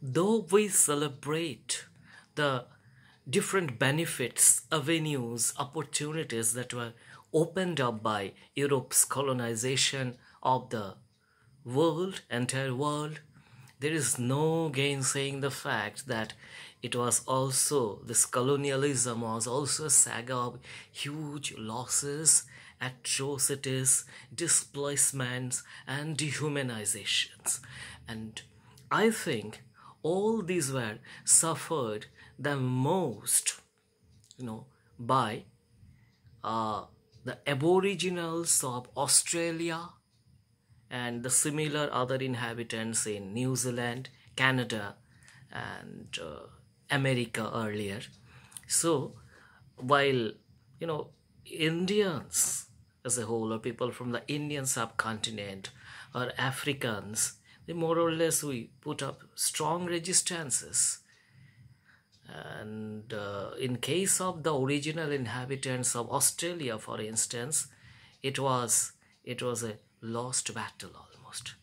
Though we celebrate the different benefits, avenues, opportunities that were opened up by Europe's colonization of the world, entire world, there is no gainsaying the fact that it was also, this colonialism was also a saga of huge losses, atrocities, displacements, and dehumanizations. And I think all these were suffered the most, by uh, the Aboriginals of Australia and the similar other inhabitants in New Zealand, Canada, and America earlier. So, while Indians as a whole, or people from the Indian subcontinent, or Africans, they more or less we put up strong resistances. And in case of the original inhabitants of Australia, for instance, it was a lost battle almost,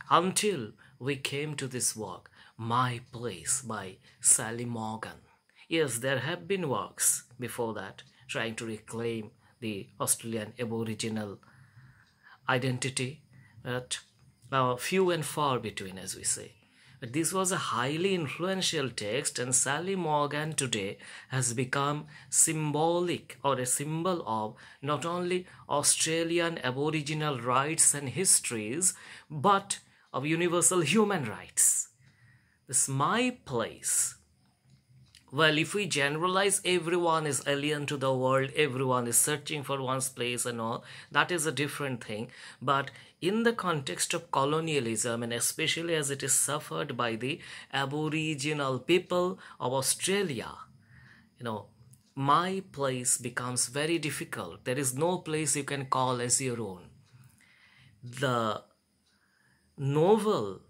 until we came to this work, My Place by Sally Morgan. Yes, there have been works before that trying to reclaim the Australian Aboriginal identity, but few and far between, as we say. But this was a highly influential text, and Sally Morgan today has become symbolic, or a symbol of, not only Australian Aboriginal rights and histories, but of universal human rights. This My Place. Well, if we generalize, everyone is alien to the world, everyone is searching for one's place and all, that is a different thing. But in the context of colonialism, and especially as it is suffered by the Aboriginal people of Australia, My Place becomes very difficult. There is no place you can call as your own. The novel,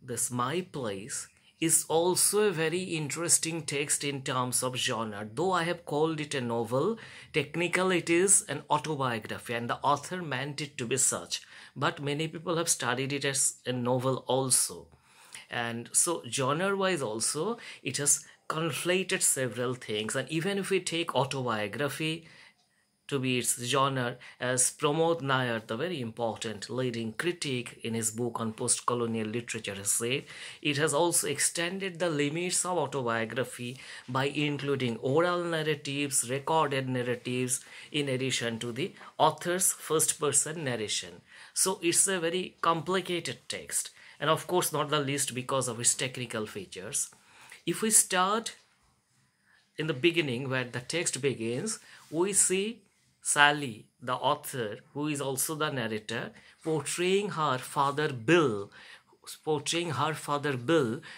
this My Place, is also a very interesting text in terms of genre. Though I have called it a novel, technically it is an autobiography, and the author meant it to be such. But many people have studied it as a novel also. And so genre-wise also, it has conflated several things. And even if we take autobiography to be its genre, as Pramod Nair, the very important leading critic in his book on postcolonial literature, has said, it has also extended the limits of autobiography by including oral narratives, recorded narratives, in addition to the author's first-person narration. So it's a very complicated text, and of course not the least because of its technical features. If we start in the beginning, where the text begins, we see Sally, the author, who is also the narrator, portraying her father Bill,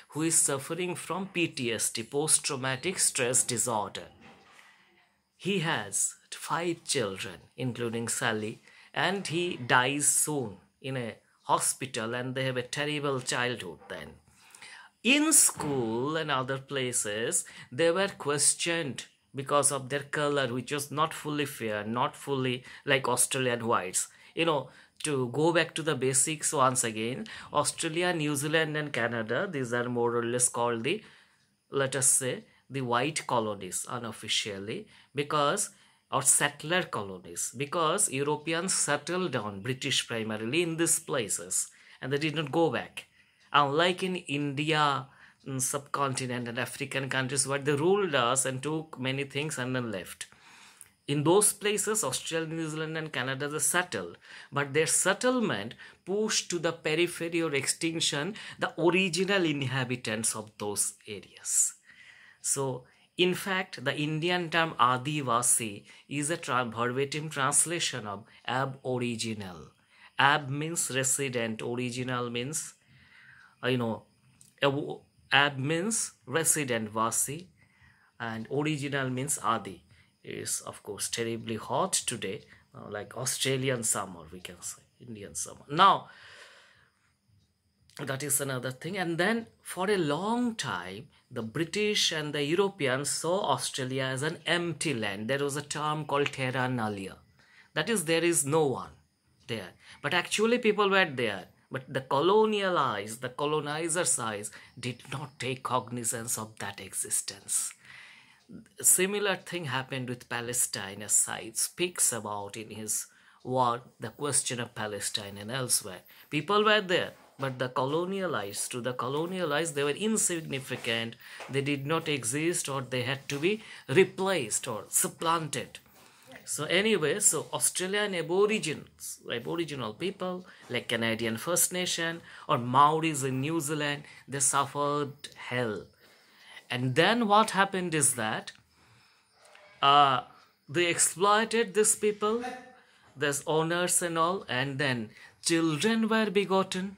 who is suffering from PTSD, post-traumatic stress disorder. He has 5 children, including Sally, and he dies soon in a hospital, and they have a terrible childhood then. In school and other places, they were questioned because of their color, which was not fully fair, not fully like Australian whites. To go back to the basics once again, Australia, New Zealand, and Canada, these are more or less called the, let us say, the white colonies unofficially, because, or settler colonies, because Europeans settled down, British primarily, in these places, and they did not go back. Unlike in India, subcontinent, and African countries, where they ruled us and took many things and then left. In those places, Australia, New Zealand, and Canada, they settled. But their settlement pushed to the periphery or extinction the original inhabitants of those areas. So, in fact, the Indian term Adivasi is a verbatim translation of Aboriginal. Ab means resident, original means, Ab means resident, Vasi, and original means Adi. It is, of course, terribly hot today, like Australian summer, we can say, Indian summer. Now, that is another thing. And then for a long time, the British and the Europeans saw Australia as an empty land. There was a term called terra nullius. That is, there is no one there. But actually people were there. But the colonialized, the colonizer's eyes did not take cognizance of that existence. A similar thing happened with Palestine, as Said speaks about in his work, The Question of Palestine and elsewhere. People were there, but the colonialized, to the colonialized, they were insignificant, they did not exist, or they had to be replaced or supplanted. So anyway, so Australian Aborigines, Aboriginal people like Canadian First Nation or Maoris in New Zealand, they suffered hell. And then what happened is that they exploited these people, these owners and all, and then children were begotten,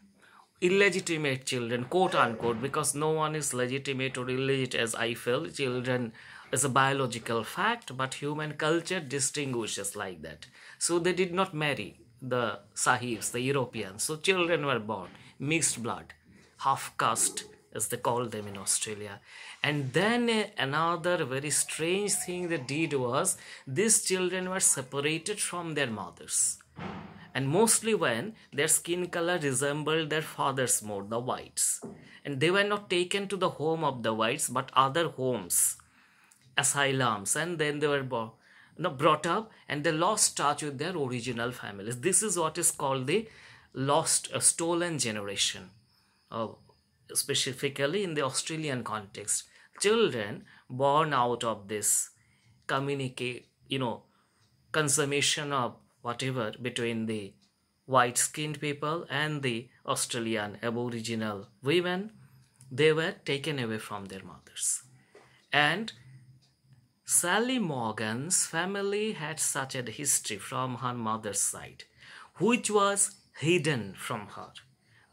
illegitimate children, quote unquote, because no one is legitimate or illegitimate as I feel. Children is a biological fact, but human culture distinguishes like that. So they did not marry the Sahibs, the Europeans. So children were born, mixed blood, half caste, as they call them in Australia. And then another very strange thing they did was these children were separated from their mothers. And mostly when their skin color resembled their fathers more, the whites. And they were not taken to the home of the whites, but other homes, asylums, and then they were brought up, and they lost touch with their original families. This is what is called the stolen generation, specifically in the Australian context. Children born out of this consummation of whatever between the white-skinned people and the Australian Aboriginal women, they were taken away from their mothers. And Sally Morgan's family had such a history from her mother's side, which was hidden from her.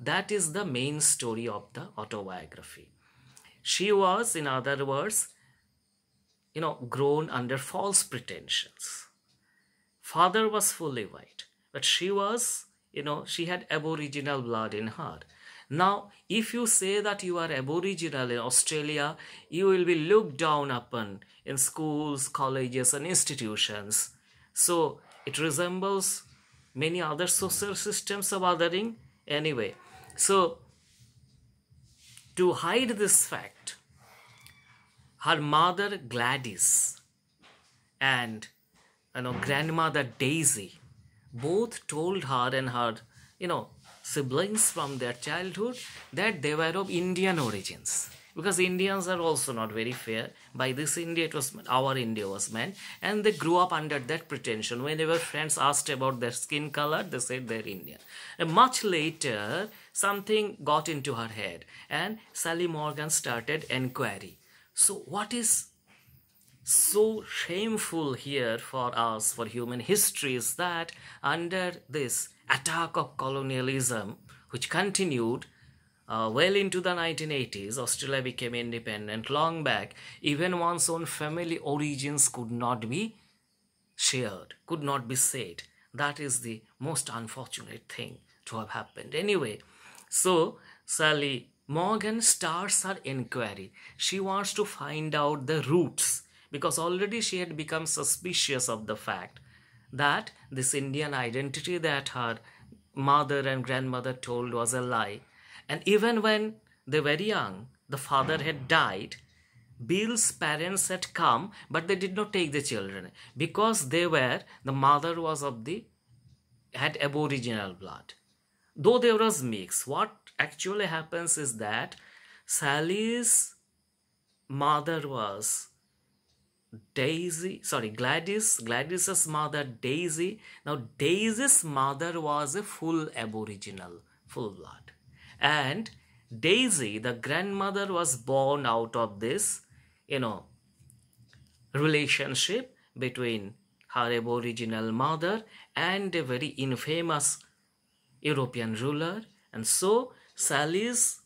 That is the main story of the autobiography. She was, in other words, grown under false pretensions. Father was fully white, but she was, she had Aboriginal blood in her. Now, if you say that you are Aboriginal in Australia, you will be looked down upon in schools, colleges, and institutions. So, it resembles many other social systems of othering. Anyway, so, to hide this fact, her mother Gladys and grandmother Daisy both told her and her siblings from their childhood that they were of Indian origins, because Indians are also not very fair. By this India, it was our India was meant, and they grew up under that pretension. Whenever friends asked about their skin color, they said they're Indian. And much later, something got into her head, and Sally Morgan started inquiry. So what is so shameful here for us, for human history, is that under this attack of colonialism, which continued well into the 1980s, Australia became independent long back. Even one's own family origins could not be shared, could not be said. That is the most unfortunate thing to have happened. Anyway, so Sally Morgan starts her inquiry. She wants to find out the roots, because already she had become suspicious of the fact that this Indian identity that her mother and grandmother told was a lie. And even when they were young, the father had died, Bill's parents had come, but they did not take the children, because the mother was had Aboriginal blood. Though there was mix, what actually happens is that Sally's mother was Gladys's mother Daisy. Now Daisy's mother was a full Aboriginal, full blood. And Daisy, the grandmother, was born out of this, relationship between her Aboriginal mother and a very infamous European ruler. And so Sally's,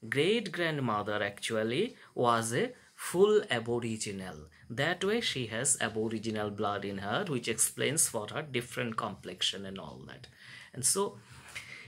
great-grandmother actually was a full Aboriginal. That way she has Aboriginal blood in her, which explains for her different complexion and all that. And so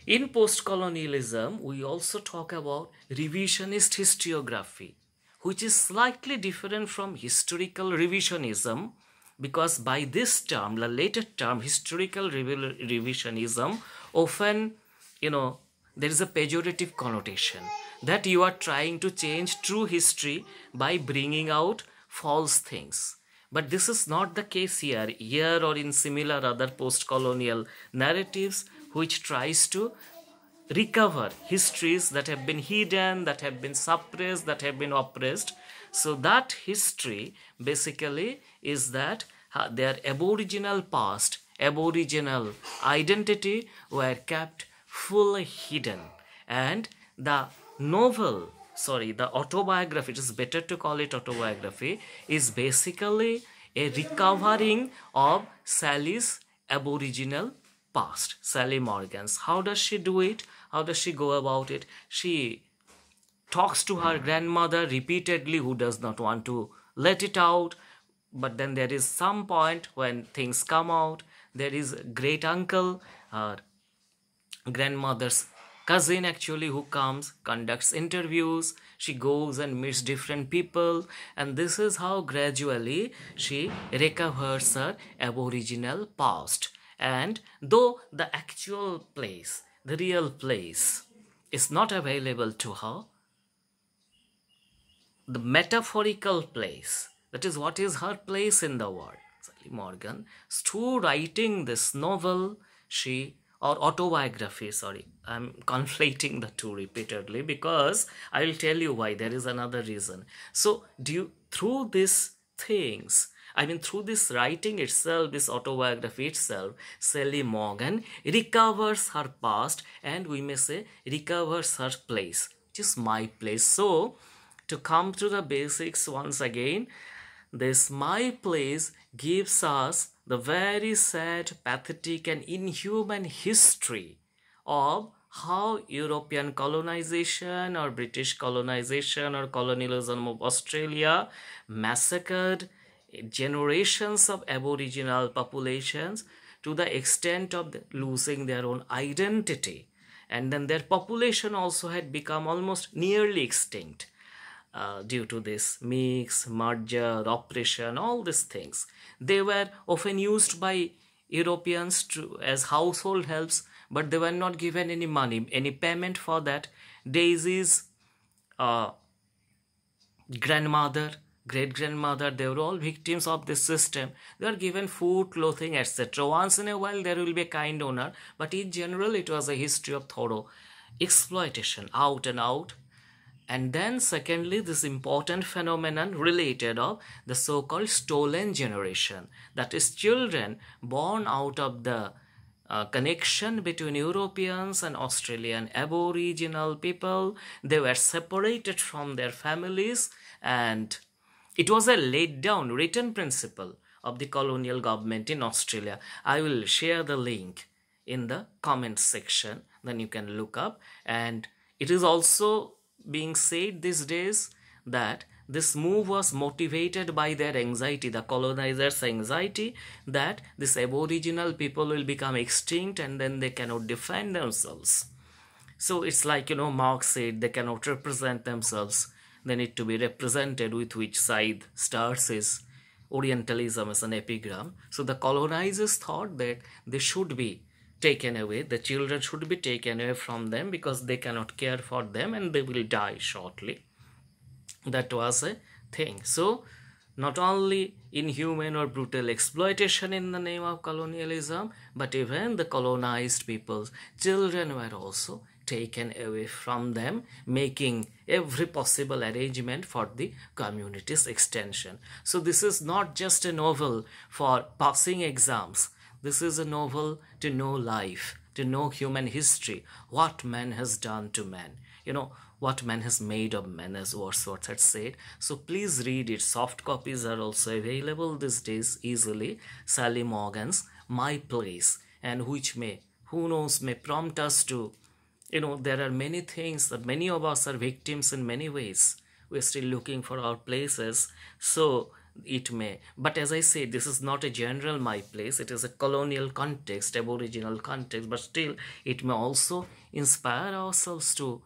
in post-colonialism, we also talk about revisionist historiography, which is slightly different from historical revisionism, because by this term, the later term, historical revisionism often there is a pejorative connotation that you are trying to change true history by bringing out false things. But this is not the case here or in similar other post-colonial narratives which tries to recover histories that have been hidden, that have been suppressed, that have been oppressed. So that history basically is that their aboriginal past, aboriginal identity were kept fully hidden. And the the autobiography, it is better to call it autobiography, is basically a recovering of Sally's aboriginal past, Sally Morgan's. How does she do it? How does she go about it? She talks to her grandmother repeatedly, who does not want to let it out. But then there is some point when things come out. There is a great uncle, her grandmother's cousin actually, who comes, conducts interviews. She goes and meets different people, and this is how gradually she recovers her aboriginal past. And though the actual place, the real place, is not available to her, the metaphorical place, that is what is her place in the world. Sally Morgan, through writing this novel, or autobiography, sorry, I'm conflating the two repeatedly because I will tell you why. There is another reason. So through these things, through this writing itself, this autobiography itself, Sally Morgan recovers her past, and we may say recovers her place, which is my place. So to come to the basics once again, this my place gives us the very sad, pathetic and inhuman history of how European colonization or British colonization or colonialism of Australia massacred generations of Aboriginal populations to the extent of losing their own identity. And then their population also had become almost nearly extinct. Due to this mix, merger, oppression, all these things. They were often used by Europeans as household helps, but they were not given any money, any payment for that. Daisy's grandmother, great-grandmother, they were all victims of this system. They were given food, clothing, etc. Once in a while there will be a kind owner, but in general it was a history of thorough exploitation, out and out. And then secondly, this important phenomenon related of the so-called stolen generation, that is children born out of the connection between Europeans and Australian Aboriginal people. They were separated from their families, and it was a laid down written principle of the colonial government in Australia. I will share the link in the comment section, then you can look up. And it is also being said these days that this move was motivated by their anxiety, the colonizers' anxiety, that this Aboriginal people will become extinct and then they cannot defend themselves. So it's like, Marx said, they cannot represent themselves. They need to be represented, with which side starts is Orientalism as an epigram. So the colonizers thought that they should be taken away, the children should be taken away from them because they cannot care for them and they will die shortly. That was a thing. So not only inhuman or brutal exploitation in the name of colonialism, but even the colonized people's children were also taken away from them, making every possible arrangement for the community's extension. So this is not just a novel for passing exams. This is a novel to know life, to know human history, what man has done to man, what man has made of man, as Wordsworth had said. So please read it. Soft copies are also available these days easily. Sally Morgan's My Place, and which may, who knows, may prompt us to, there are many things that many of us are victims in many ways. We're still looking for our places. So it may, but as I say, this is not a general my place, it is a colonial context, Aboriginal context, but still it may also inspire ourselves to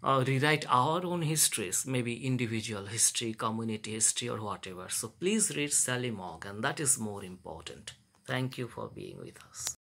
rewrite our own histories, maybe individual history, community history, or whatever. So please read Sally Morgan, that is more important. Thank you for being with us.